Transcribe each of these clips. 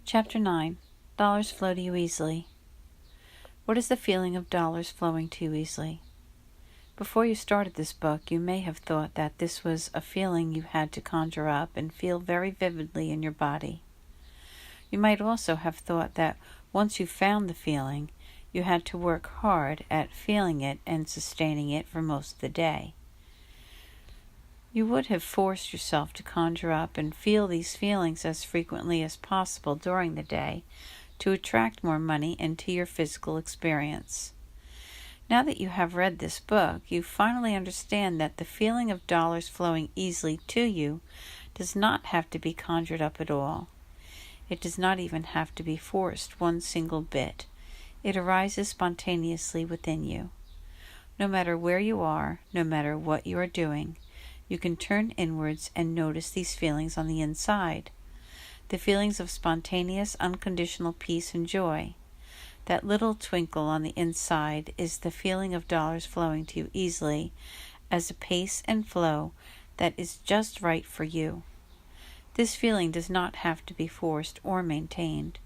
Chapter 9. Dollars Flow to You Easily. What is the feeling of dollars flowing to you easily? Before you started this book, you may have thought that this was a feeling you had to conjure up and feel very vividly in your body. You might also have thought that once you found the feeling, you had to work hard at feeling it and sustaining it for most of the day. You would have forced yourself to conjure up and feel these feelings as frequently as possible during the day to attract more money into your physical experience. Now that you have read this book, you finally understand that the feeling of dollars flowing easily to you does not have to be conjured up at all. It does not even have to be forced one single bit. It arises spontaneously within you. No matter where you are, no matter what you are doing, you can turn inwards and notice these feelings on the inside. The feelings of spontaneous, unconditional peace and joy. That little twinkle on the inside is the feeling of dollars flowing to you easily as a pace and flow that is just right for you. This feeling does not have to be forced or maintained.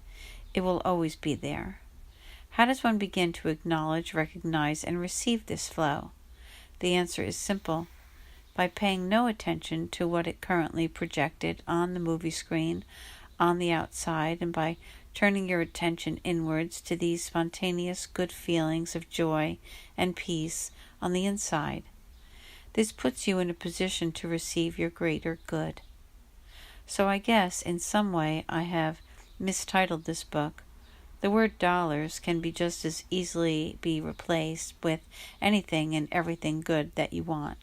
It will always be there. How does one begin to acknowledge, recognize, and receive this flow? The answer is simple. By paying no attention to what it currently projected on the movie screen on the outside, and by turning your attention inwards to these spontaneous good feelings of joy and peace on the inside. This puts you in a position to receive your greater good. So I guess in some way I have mistitled this book. The word dollars can be just as easily be replaced with anything and everything good that you want.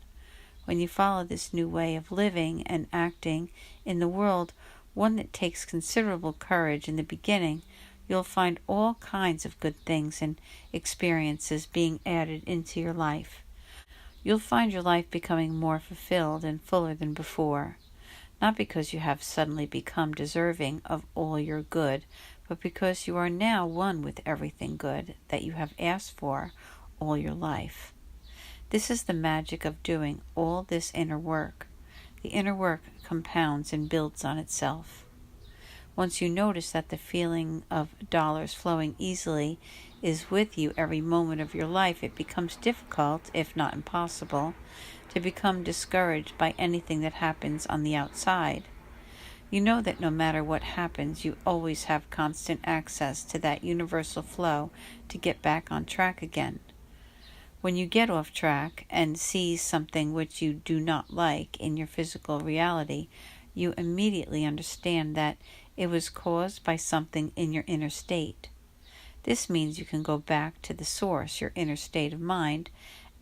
When you follow this new way of living and acting in the world, one that takes considerable courage in the beginning, you'll find all kinds of good things and experiences being added into your life. You'll find your life becoming more fulfilled and fuller than before, not because you have suddenly become deserving of all your good, but because you are now one with everything good that you have asked for all your life. This is the magic of doing all this inner work. The inner work compounds and builds on itself. Once you notice that the feeling of dollars flowing easily is with you every moment of your life, it becomes difficult, if not impossible, to become discouraged by anything that happens on the outside. You know that no matter what happens, you always have constant access to that universal flow to get back on track again. When you get off track and see something which you do not like in your physical reality, you immediately understand that it was caused by something in your inner state. This means you can go back to the source, your inner state of mind,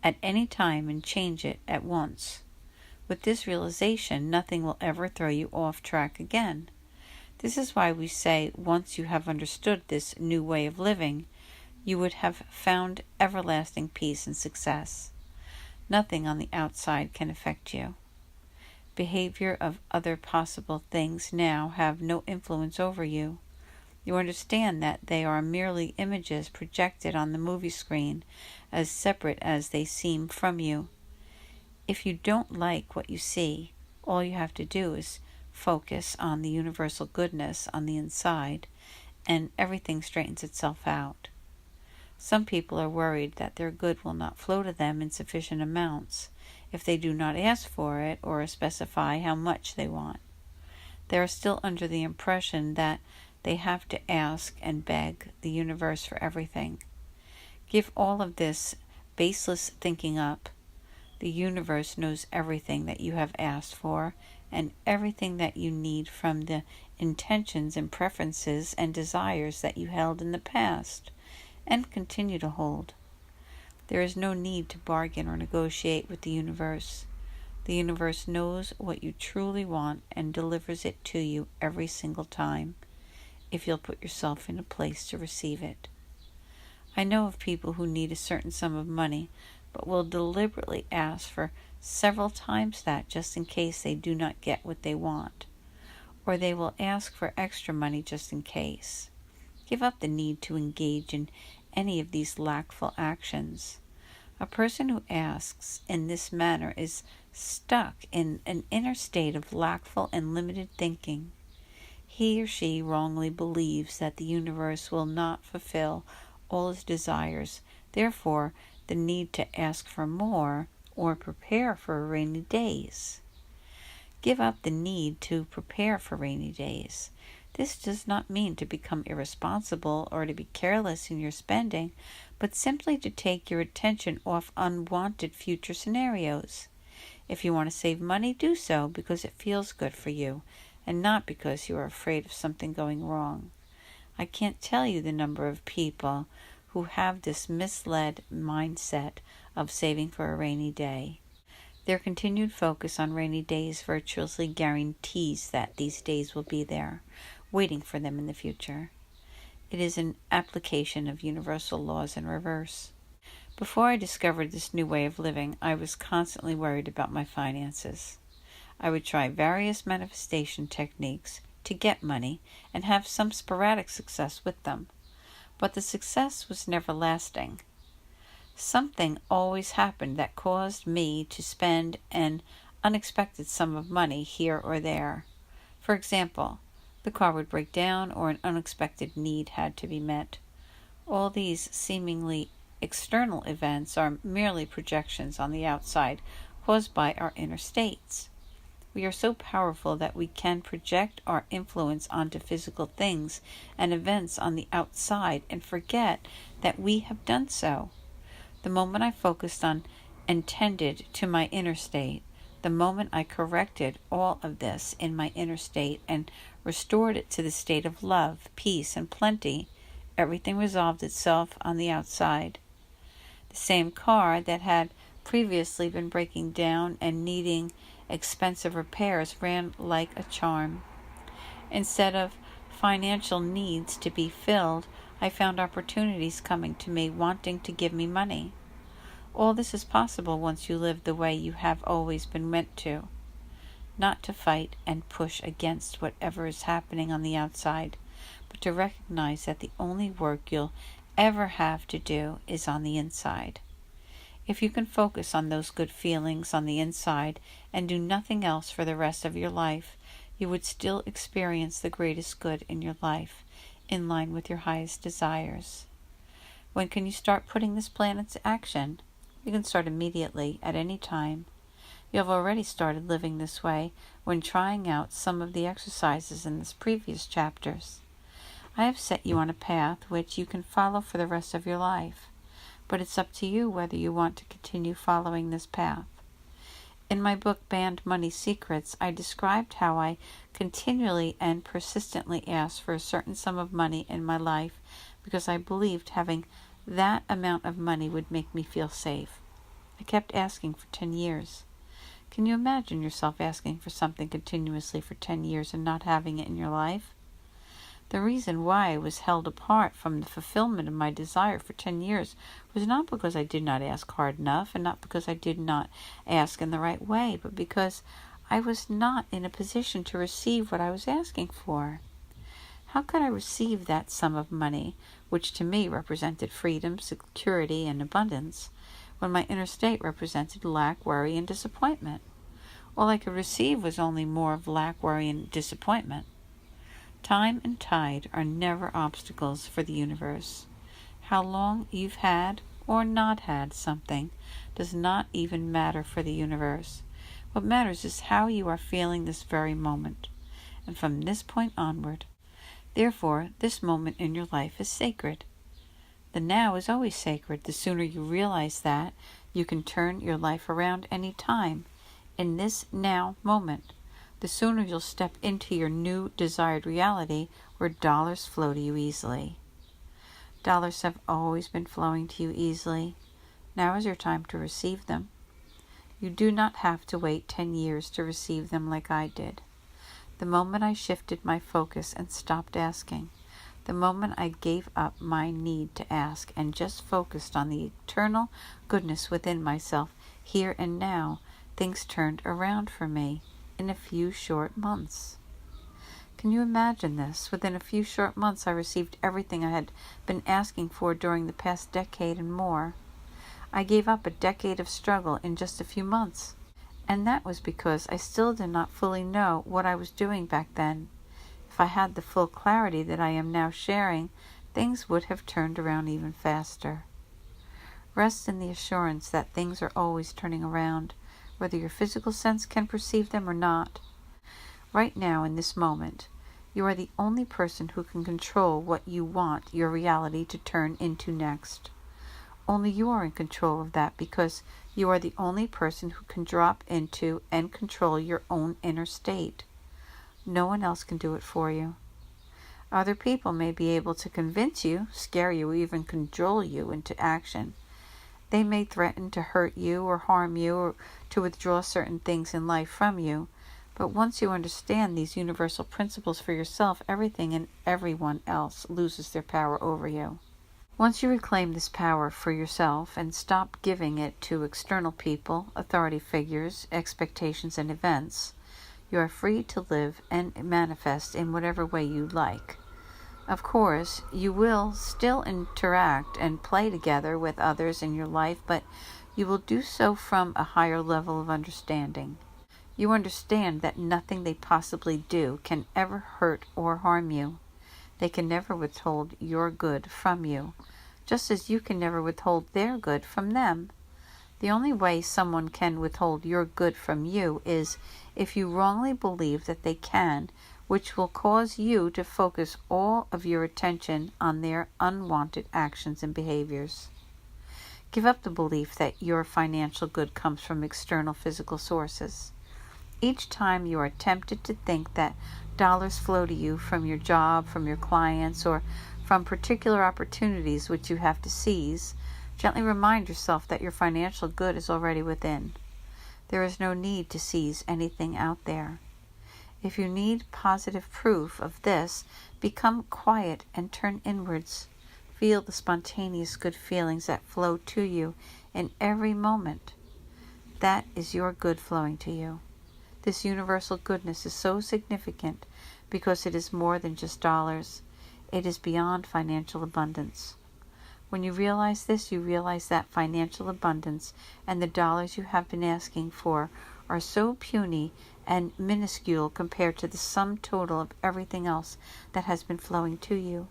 at any time and change it at once. With this realization, nothing will ever throw you off track again. This is why we say once you have understood this new way of living, you would have found everlasting peace and success. Nothing on the outside can affect you. Behavior of other possible things now have no influence over you. You understand that they are merely images projected on the movie screen, as separate as they seem from you. If you don't like what you see, all you have to do is focus on the universal goodness on the inside, and everything straightens itself out. Some people are worried that their good will not flow to them in sufficient amounts if they do not ask for it or specify how much they want. They are still under the impression that they have to ask and beg the universe for everything. Give all of this baseless thinking up. The universe knows everything that you have asked for and everything that you need from the intentions and preferences and desires that you held in the past and continue to hold. There is no need to bargain or negotiate with the universe. The universe knows what you truly want and delivers it to you every single time, if you'll put yourself in a place to receive it. I know of people who need a certain sum of money, but will deliberately ask for several times that just in case they do not get what they want, or they will ask for extra money just in case. Give up the need to engage in any of these lackful actions. A person who asks in this manner is stuck in an inner state of lackful and limited thinking. he or she wrongly believes that the universe will not fulfill all his desires. Therefore, the need to ask for more or prepare for rainy days. Give up the need to prepare for rainy days. This does not mean to become irresponsible or to be careless in your spending, but simply to take your attention off unwanted future scenarios. If you want to save money, do so because it feels good for you, and not because you are afraid of something going wrong. I can't tell you the number of people who have this misled mindset of saving for a rainy day. Their continued focus on rainy days virtually guarantees that these days will be there, waiting for them in the future. It is an application of universal laws in reverse. Before I discovered this new way of living, I was constantly worried about my finances. I would try various manifestation techniques to get money and have some sporadic success with them, but the success was never lasting. Something always happened that caused me to spend an unexpected sum of money here or there. For example, the car would break down or an unexpected need had to be met. All these seemingly external events are merely projections on the outside caused by our inner states. We are so powerful that we can project our influence onto physical things and events on the outside and forget that we have done so. The moment I focused on and tended to my inner state, the moment I corrected all of this in my inner state and restored it to the state of love, peace, and plenty, everything resolved itself on the outside. The same car that had previously been breaking down and needing expensive repairs ran like a charm. Instead of financial needs to be filled, I found opportunities coming to me wanting to give me money. All this is possible once you live the way you have always been meant to. Not to fight and push against whatever is happening on the outside, but to recognize that the only work you'll ever have to do is on the inside. If you can focus on those good feelings on the inside and do nothing else for the rest of your life, you would still experience the greatest good in your life, in line with your highest desires. When can you start putting this plan into action? You can start immediately, at any time. You have already started living this way when trying out some of the exercises in this previous chapters. I have set you on a path which you can follow for the rest of your life, but it's up to you whether you want to continue following this path. In my book, Banned Money Secrets, I described how I continually and persistently asked for a certain sum of money in my life because I believed having that amount of money would make me feel safe. I kept asking for 10 years. Can you imagine yourself asking for something continuously for 10 years and not having it in your life? The reason why I was held apart from the fulfillment of my desire for 10 years was not because I did not ask hard enough and not because I did not ask in the right way, but because I was not in a position to receive what I was asking for. How could I receive that sum of money, which to me represented freedom, security, and abundance, when my inner state represented lack, worry, and disappointment? All I could receive was only more of lack, worry, and disappointment. Time and tide are never obstacles for the universe. How long you've had or not had something does not even matter for the universe. What matters is how you are feeling this very moment, and from this point onward. Therefore, this moment in your life is sacred. The now is always sacred. The sooner you realize that, you can turn your life around any time, in this now moment. The sooner you'll step into your new desired reality where dollars flow to you easily. Dollars have always been flowing to you easily. Now is your time to receive them. You do not have to wait 10 years to receive them like I did. The moment I shifted my focus and stopped asking, the moment I gave up my need to ask and just focused on the eternal goodness within myself, here and now, things turned around for me in a few short months. Can you imagine this? Within a few short months, I received everything I had been asking for during the past decade and more. I gave up a decade of struggle in just a few months, and that was because I still did not fully know what I was doing back then. If I had the full clarity that I am now sharing, things would have turned around even faster. Rest in the assurance that things are always turning around, whether your physical sense can perceive them or not. Right now, in this moment, you are the only person who can control what you want your reality to turn into next. Only you are in control of that, because you are the only person who can drop into and control your own inner state. No one else can do it for you. Other people may be able to convince you, scare you, or even cajole you into action. They may threaten to hurt you or harm you or to withdraw certain things in life from you. But once you understand these universal principles for yourself, everything and everyone else loses their power over you. Once you reclaim this power for yourself and stop giving it to external people, authority figures, expectations, and events, you are free to live and manifest in whatever way you like. Of course, you will still interact and play together with others in your life, but you will do so from a higher level of understanding. You understand that nothing they possibly do can ever hurt or harm you. They can never withhold your good from you, just as you can never withhold their good from them. The only way someone can withhold your good from you is if you wrongly believe that they can, which will cause you to focus all of your attention on their unwanted actions and behaviors. Give up the belief that your financial good comes from external physical sources. Each time you are tempted to think that dollars flow to you from your job, from your clients, or from particular opportunities which you have to seize, gently remind yourself that your financial good is already within. There is no need to seize anything out there. If you need positive proof of this, become quiet and turn inwards. Feel the spontaneous good feelings that flow to you in every moment. That is your good flowing to you. This universal goodness is so significant because it is more than just dollars. It is beyond financial abundance. When you realize this, you realize that financial abundance and the dollars you have been asking for are so puny and minuscule compared to the sum total of everything else that has been flowing to you.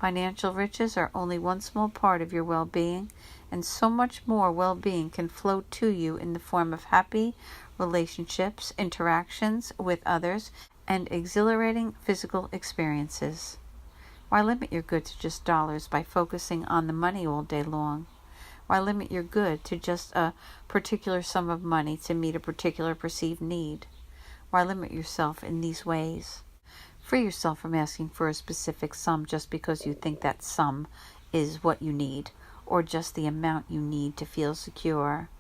Financial riches are only one small part of your well-being, and so much more well-being can flow to you in the form of happy relationships, interactions with others, and exhilarating physical experiences. Why limit your good to just dollars by focusing on the money all day long? Why limit your good to just a particular sum of money to meet a particular perceived need? Why limit yourself in these ways? Free yourself from asking for a specific sum just because you think that sum is what you need, or just the amount you need to feel secure.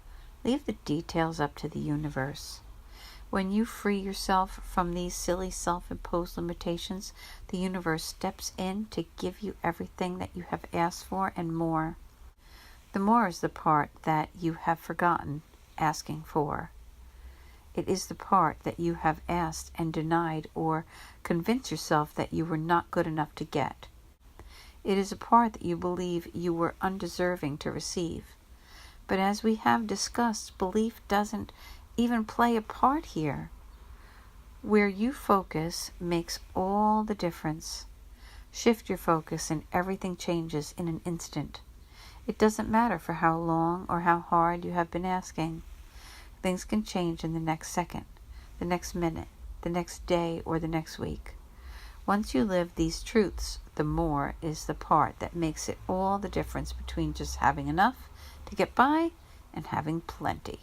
Leave the details up to the universe. When you free yourself from these silly self-imposed limitations, the universe steps in to give you everything that you have asked for and more. The more is the part that you have forgotten asking for. It is the part that you have asked and denied or convinced yourself that you were not good enough to get. It is a part that you believe you were undeserving to receive. But as we have discussed, belief doesn't even play a part here. Where you focus makes all the difference. Shift your focus and everything changes in an instant. It doesn't matter for how long or how hard you have been asking. Things can change in the next second, the next minute, the next day, or the next week. Once you live these truths, the more is the part that makes it all the difference between just having enough to get by and having plenty.